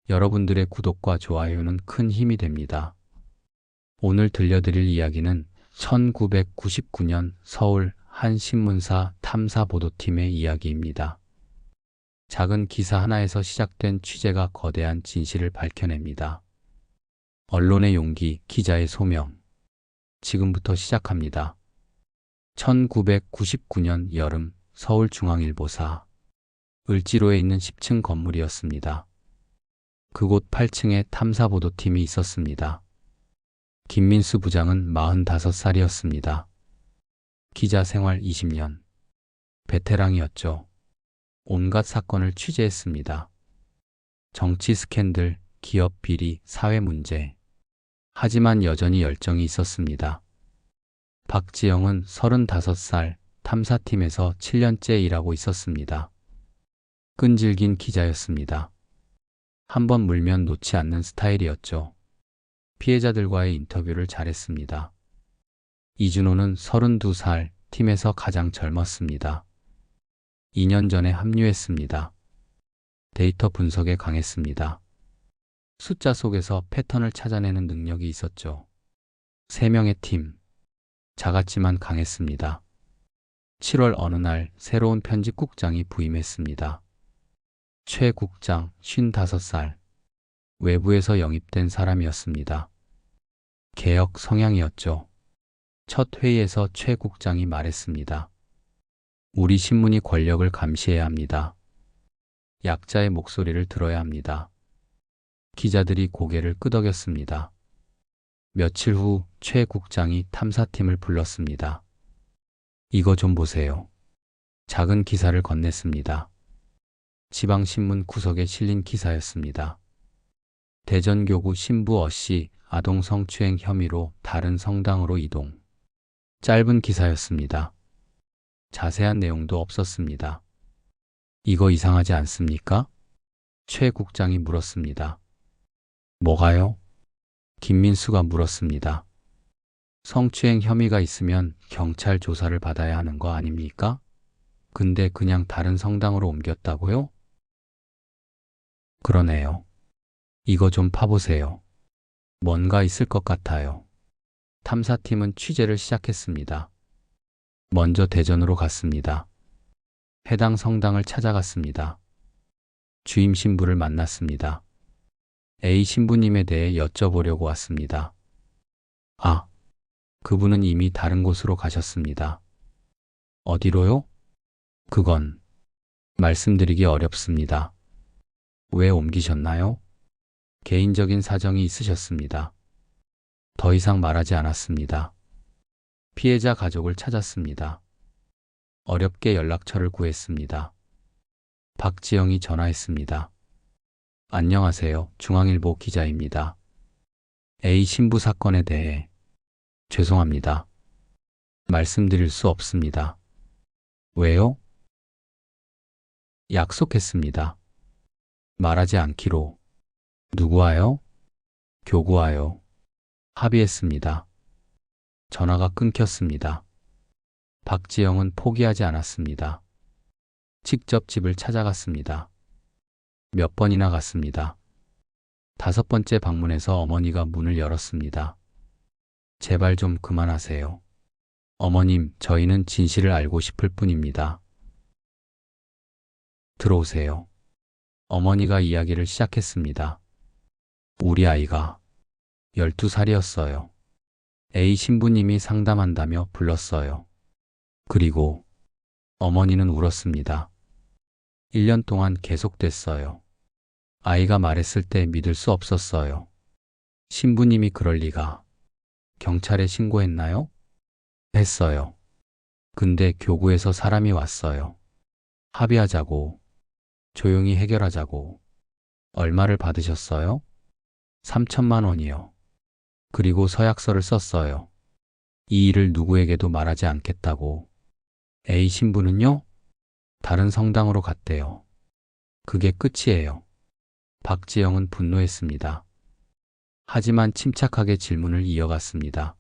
여러분들의 구독과 좋아요는 큰 힘이 됩니다. 오늘 들려드릴 이야기는 1999년 서울 한 신문사 탐사보도팀의 이야기입니다. 작은 기사 하나에서 시작된 취재가 거대한 진실을 밝혀냅니다. 언론의 용기, 기자의 소명. 지금부터 시작합니다. 1999년 여름 서울중앙일보사 을지로에 있는 10층 건물이었습니다. 그곳 8층에 탐사보도팀이 있었습니다. 김민수 부장은 45살이었습니다. 기자 생활 20년. 베테랑이었죠. 온갖 사건을 취재했습니다. 정치 스캔들, 기업 비리, 사회 문제. 하지만 여전히 열정이 있었습니다. 박지영은 35살, 탐사팀에서 7년째 일하고 있었습니다. 끈질긴 기자였습니다. 한번 물면 놓지 않는 스타일이었죠. 피해자들과의 인터뷰를 잘했습니다. 이준호는 32살, 팀에서 가장 젊었습니다. 2년 전에 합류했습니다. 데이터 분석에 강했습니다. 숫자 속에서 패턴을 찾아내는 능력이 있었죠. 3명의 팀. 작았지만 강했습니다. 7월 어느 날 새로운 편집국장이 부임했습니다. 최 국장 55살. 외부에서 영입된 사람이었습니다. 개혁 성향이었죠. 첫 회의에서 최 국장이 말했습니다. 우리 신문이 권력을 감시해야 합니다. 약자의 목소리를 들어야 합니다. 기자들이 고개를 끄덕였습니다. 며칠 후 최 국장이 탐사팀을 불렀습니다. 이거 좀 보세요. 작은 기사를 건넸습니다. 지방신문 구석에 실린 기사였습니다. 대전교구 신부 어씨 아동 성추행 혐의로 다른 성당으로 이동. 짧은 기사였습니다. 자세한 내용도 없었습니다. 이거 이상하지 않습니까? 최 국장이 물었습니다. 뭐가요? 김민수가 물었습니다. 성추행 혐의가 있으면 경찰 조사를 받아야 하는 거 아닙니까? 근데 그냥 다른 성당으로 옮겼다고요? 그러네요. 이거 좀 파보세요. 뭔가 있을 것 같아요. 탐사팀은 취재를 시작했습니다. 먼저 대전으로 갔습니다. 해당 성당을 찾아갔습니다. 주임 신부를 만났습니다. A 신부님에 대해 여쭤보려고 왔습니다. 아, 그분은 이미 다른 곳으로 가셨습니다. 어디로요? 그건 말씀드리기 어렵습니다. 왜 옮기셨나요? 개인적인 사정이 있으셨습니다. 더 이상 말하지 않았습니다. 피해자 가족을 찾았습니다. 어렵게 연락처를 구했습니다. 박지영이 전화했습니다. 안녕하세요. 중앙일보 기자입니다. A 신부 사건에 대해 죄송합니다. 말씀드릴 수 없습니다. 왜요? 약속했습니다. 말하지 않기로. 누구와요? 교구와요. 합의했습니다. 전화가 끊겼습니다. 박지영은 포기하지 않았습니다. 직접 집을 찾아갔습니다. 몇 번이나 갔습니다. 5번째 방문에서 어머니가 문을 열었습니다. 제발 좀 그만하세요. 어머님, 저희는 진실을 알고 싶을 뿐입니다. 들어오세요. 어머니가 이야기를 시작했습니다. 우리 아이가 12살이었어요. A 신부님이 상담한다며 불렀어요. 그리고 어머니는 울었습니다. 1년 동안 계속됐어요. 아이가 말했을 때 믿을 수 없었어요. 신부님이 그럴 리가. 경찰에 신고했나요? 했어요. 근데 교구에서 사람이 왔어요. 합의하자고. 조용히 해결하자고. 얼마를 받으셨어요? 3천만 원이요. 그리고 서약서를 썼어요. 이 일을 누구에게도 말하지 않겠다고. A 신부는요? 다른 성당으로 갔대요. 그게 끝이에요. 박지영은 분노했습니다. 하지만 침착하게 질문을 이어갔습니다.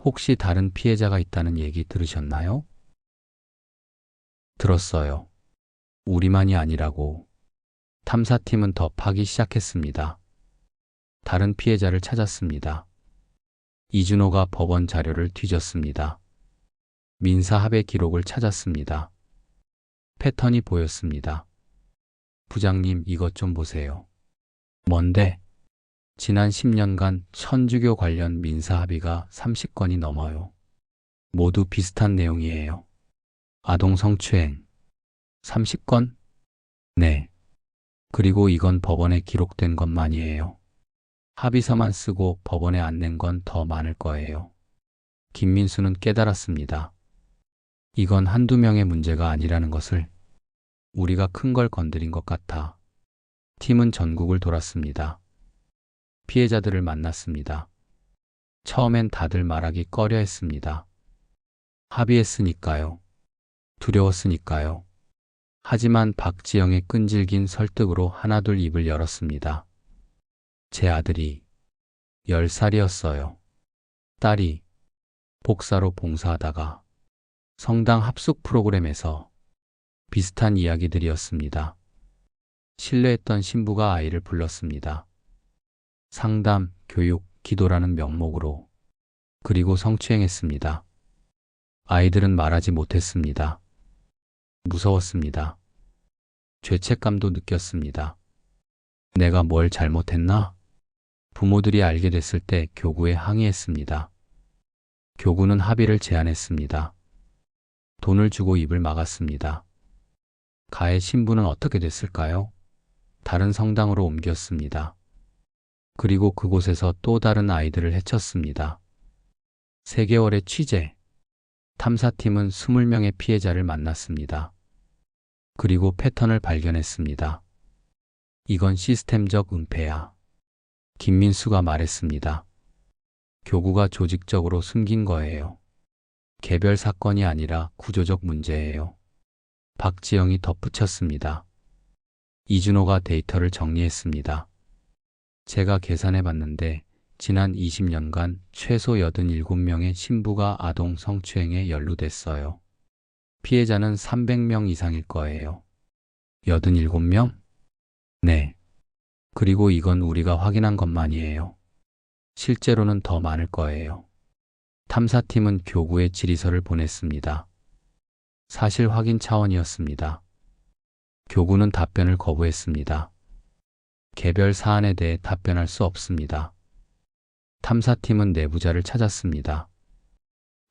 혹시 다른 피해자가 있다는 얘기 들으셨나요? 들었어요. 우리만이 아니라고. 탐사팀은 더 파기 시작했습니다. 다른 피해자를 찾았습니다. 이준호가 법원 자료를 뒤졌습니다. 민사합의 기록을 찾았습니다. 패턴이 보였습니다. 부장님, 이것 좀 보세요. 뭔데? 지난 10년간 천주교 관련 민사합의가 30건이 넘어요. 모두 비슷한 내용이에요. 아동 성추행. 30건? 네. 그리고 이건 법원에 기록된 것만이에요. 합의서만 쓰고 법원에 안 낸 건 더 많을 거예요. 김민수는 깨달았습니다. 이건 한두 명의 문제가 아니라는 것을. 우리가 큰 걸 건드린 것 같아. 팀은 전국을 돌았습니다. 피해자들을 만났습니다. 처음엔 다들 말하기 꺼려 했습니다. 합의했으니까요. 두려웠으니까요. 하지만 박지영의 끈질긴 설득으로 하나둘 입을 열었습니다. 제 아들이 10살이었어요. 딸이 복사로 봉사하다가 성당 합숙 프로그램에서 비슷한 이야기들이었습니다. 신뢰했던 신부가 아이를 불렀습니다. 상담, 교육, 기도라는 명목으로. 그리고 성추행했습니다. 아이들은 말하지 못했습니다. 무서웠습니다. 죄책감도 느꼈습니다. 내가 뭘 잘못했나? 부모들이 알게 됐을 때 교구에 항의했습니다. 교구는 합의를 제안했습니다. 돈을 주고 입을 막았습니다. 가해 신부는 어떻게 됐을까요? 다른 성당으로 옮겼습니다. 그리고 그곳에서 또 다른 아이들을 해쳤습니다. 3개월의 취재. 탐사팀은 20명의 피해자를 만났습니다. 그리고 패턴을 발견했습니다. 이건 시스템적 은폐야. 김민수가 말했습니다. 교구가 조직적으로 숨긴 거예요. 개별 사건이 아니라 구조적 문제예요. 박지영이 덧붙였습니다. 이준호가 데이터를 정리했습니다. 제가 계산해 봤는데 지난 20년간 최소 87명의 신부가 아동 성추행에 연루됐어요. 피해자는 300명 이상일 거예요. 87명? 네. 그리고 이건 우리가 확인한 것만이에요. 실제로는 더 많을 거예요. 탐사팀은 교구에 질의서를 보냈습니다. 사실 확인 차원이었습니다. 교구는 답변을 거부했습니다. 개별 사안에 대해 답변할 수 없습니다. 탐사팀은 내부자를 찾았습니다.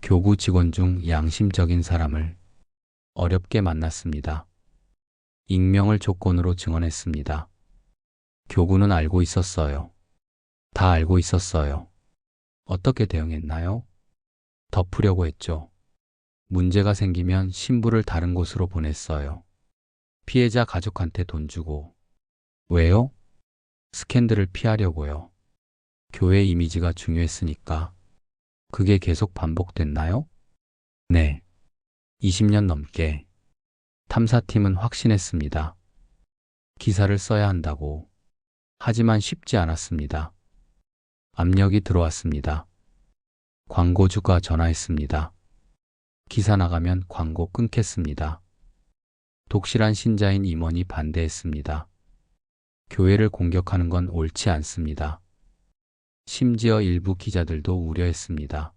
교구 직원 중 양심적인 사람을 어렵게 만났습니다. 익명을 조건으로 증언했습니다. 교구는 알고 있었어요. 다 알고 있었어요. 어떻게 대응했나요? 덮으려고 했죠. 문제가 생기면 신부를 다른 곳으로 보냈어요. 피해자 가족한테 돈 주고. 왜요? 스캔들을 피하려고요. 교회 이미지가 중요했으니까. 그게 계속 반복됐나요? 네. 20년 넘게. 탐사팀은 확신했습니다. 기사를 써야 한다고. 하지만 쉽지 않았습니다. 압력이 들어왔습니다. 광고주가 전화했습니다. 기사 나가면 광고 끊겠습니다. 독실한 신자인 임원이 반대했습니다. 교회를 공격하는 건 옳지 않습니다. 심지어 일부 기자들도 우려했습니다.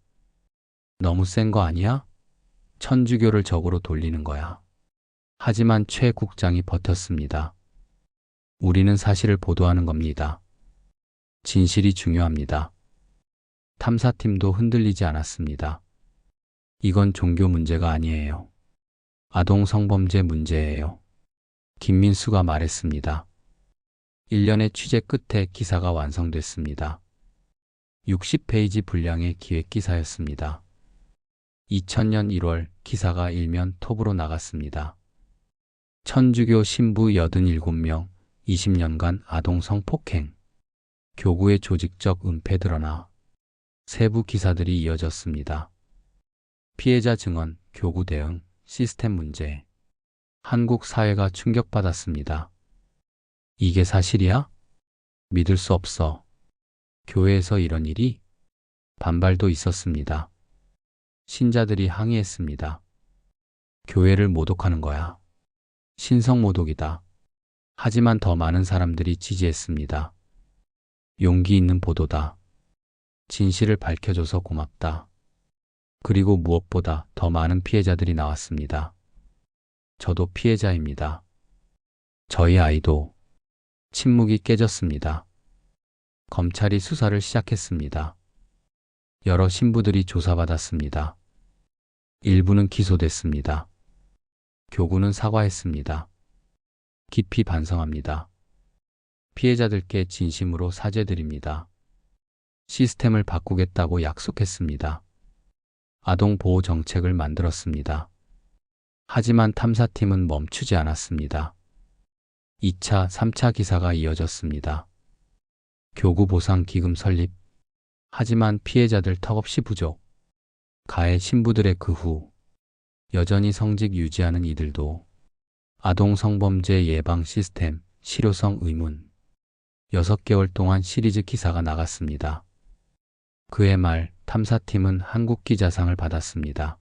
너무 센 거 아니야? 천주교를 적으로 돌리는 거야. 하지만 최 국장이 버텼습니다. 우리는 사실을 보도하는 겁니다. 진실이 중요합니다. 탐사팀도 흔들리지 않았습니다. 이건 종교 문제가 아니에요. 아동 성범죄 문제예요. 김민수가 말했습니다. 1년의 취재 끝에 기사가 완성됐습니다. 60페이지 분량의 기획기사였습니다. 2000년 1월 기사가 일면 톱으로 나갔습니다. 천주교 신부 87명, 20년간 아동 성폭행, 교구의 조직적 은폐 드러나. 세부 기사들이 이어졌습니다. 피해자 증언, 교구 대응, 시스템 문제. 한국 사회가 충격받았습니다. 이게 사실이야? 믿을 수 없어. 교회에서 이런 일이? 반발도 있었습니다. 신자들이 항의했습니다. 교회를 모독하는 거야. 신성 모독이다. 하지만 더 많은 사람들이 지지했습니다. 용기 있는 보도다. 진실을 밝혀줘서 고맙다. 그리고 무엇보다 더 많은 피해자들이 나왔습니다. 저도 피해자입니다. 저희 아이도. 침묵이 깨졌습니다. 검찰이 수사를 시작했습니다. 여러 신부들이 조사받았습니다. 일부는 기소됐습니다. 교구는 사과했습니다. 깊이 반성합니다. 피해자들께 진심으로 사죄드립니다. 시스템을 바꾸겠다고 약속했습니다. 아동 보호 정책을 만들었습니다. 하지만 탐사팀은 멈추지 않았습니다. 2차, 3차 기사가 이어졌습니다. 교구 보상 기금 설립. 하지만 피해자들 턱없이 부족. 가해 신부들의 그 후 여전히 성직 유지하는 이들도. 아동 성범죄 예방 시스템 실효성 의문. 6개월 동안 시리즈 기사가 나갔습니다. 그해 말 탐사팀은 한국기자상을 받았습니다.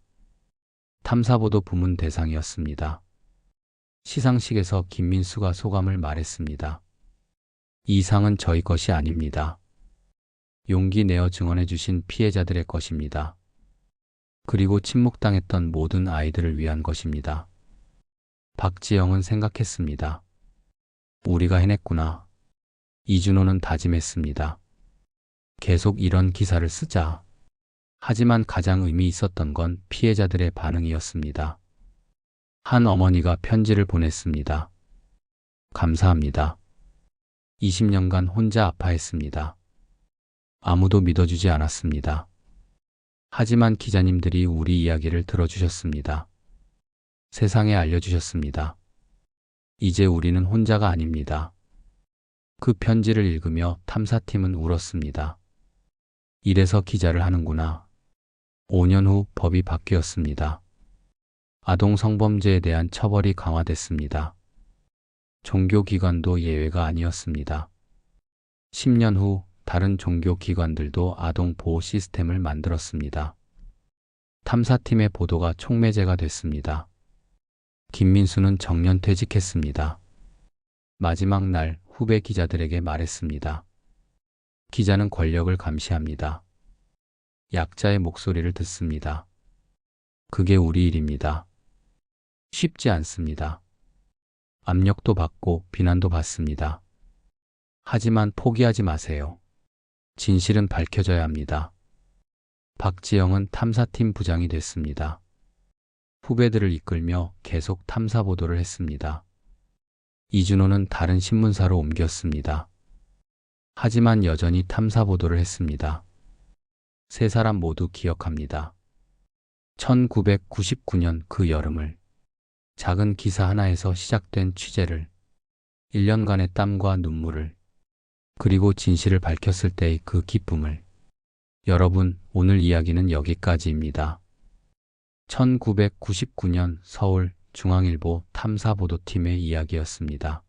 탐사보도 부문 대상이었습니다. 시상식에서 김민수가 소감을 말했습니다. 이 상은 저희 것이 아닙니다. 용기 내어 증언해 주신 피해자들의 것입니다. 그리고 침묵당했던 모든 아이들을 위한 것입니다. 박지영은 생각했습니다. 우리가 해냈구나. 이준호는 다짐했습니다. 계속 이런 기사를 쓰자. 하지만 가장 의미 있었던 건 피해자들의 반응이었습니다. 한 어머니가 편지를 보냈습니다. 감사합니다. 20년간 혼자 아파했습니다. 아무도 믿어주지 않았습니다. 하지만 기자님들이 우리 이야기를 들어주셨습니다. 세상에 알려주셨습니다. 이제 우리는 혼자가 아닙니다. 그 편지를 읽으며 탐사팀은 울었습니다. 이래서 기자를 하는구나. 5년 후 법이 바뀌었습니다. 아동 성범죄에 대한 처벌이 강화됐습니다. 종교기관도 예외가 아니었습니다. 10년 후 다른 종교기관들도 아동 보호 시스템을 만들었습니다. 탐사팀의 보도가 촉매제가 됐습니다. 김민수는 정년 퇴직했습니다. 마지막 날 후배 기자들에게 말했습니다. 기자는 권력을 감시합니다. 약자의 목소리를 듣습니다. 그게 우리 일입니다. 쉽지 않습니다. 압력도 받고 비난도 받습니다. 하지만 포기하지 마세요. 진실은 밝혀져야 합니다. 박지영은 탐사팀 부장이 됐습니다. 후배들을 이끌며 계속 탐사 보도를 했습니다. 이준호는 다른 신문사로 옮겼습니다. 하지만 여전히 탐사 보도를 했습니다. 세 사람 모두 기억합니다. 1999년 그 여름을, 작은 기사 하나에서 시작된 취재를, 1년간의 땀과 눈물을, 그리고 진실을 밝혔을 때의 그 기쁨을. 여러분, 오늘 이야기는 여기까지입니다. 1999년 서울 중앙일보 탐사보도팀의 이야기였습니다.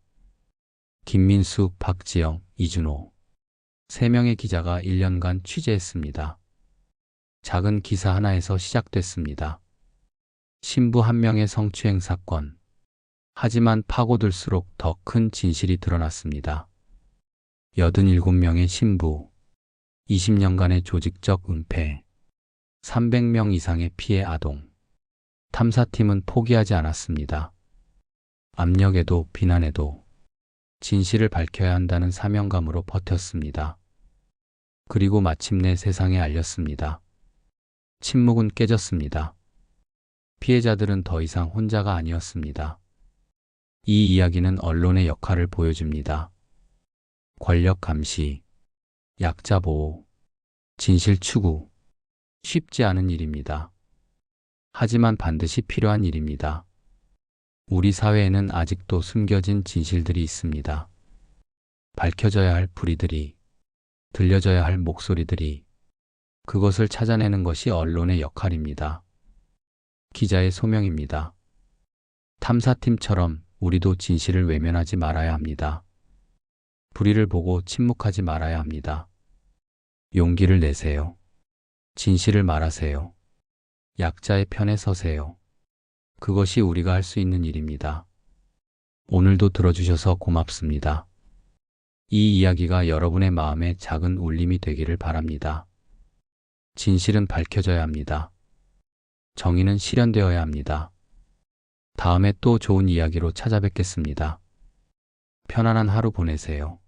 김민수, 박지영, 이준호 3명의 기자가 1년간 취재했습니다. 작은 기사 하나에서 시작됐습니다. 신부 1명의 성추행 사건. 하지만 파고들수록 더 큰 진실이 드러났습니다. 87명의 신부, 20년간의 조직적 은폐, 300명 이상의 피해 아동. 탐사팀은 포기하지 않았습니다. 압력에도 비난에도 진실을 밝혀야 한다는 사명감으로 버텼습니다. 그리고 마침내 세상에 알렸습니다. 침묵은 깨졌습니다. 피해자들은 더 이상 혼자가 아니었습니다. 이 이야기는 언론의 역할을 보여줍니다. 권력 감시, 약자 보호, 진실 추구. 쉽지 않은 일입니다. 하지만 반드시 필요한 일입니다. 우리 사회에는 아직도 숨겨진 진실들이 있습니다. 밝혀져야 할 불의들이, 들려져야 할 목소리들이. 그것을 찾아내는 것이 언론의 역할입니다. 기자의 소명입니다. 탐사팀처럼 우리도 진실을 외면하지 말아야 합니다. 불의를 보고 침묵하지 말아야 합니다. 용기를 내세요. 진실을 말하세요. 약자의 편에 서세요. 그것이 우리가 할 수 있는 일입니다. 오늘도 들어주셔서 고맙습니다. 이 이야기가 여러분의 마음에 작은 울림이 되기를 바랍니다. 진실은 밝혀져야 합니다. 정의는 실현되어야 합니다. 다음에 또 좋은 이야기로 찾아뵙겠습니다. 편안한 하루 보내세요.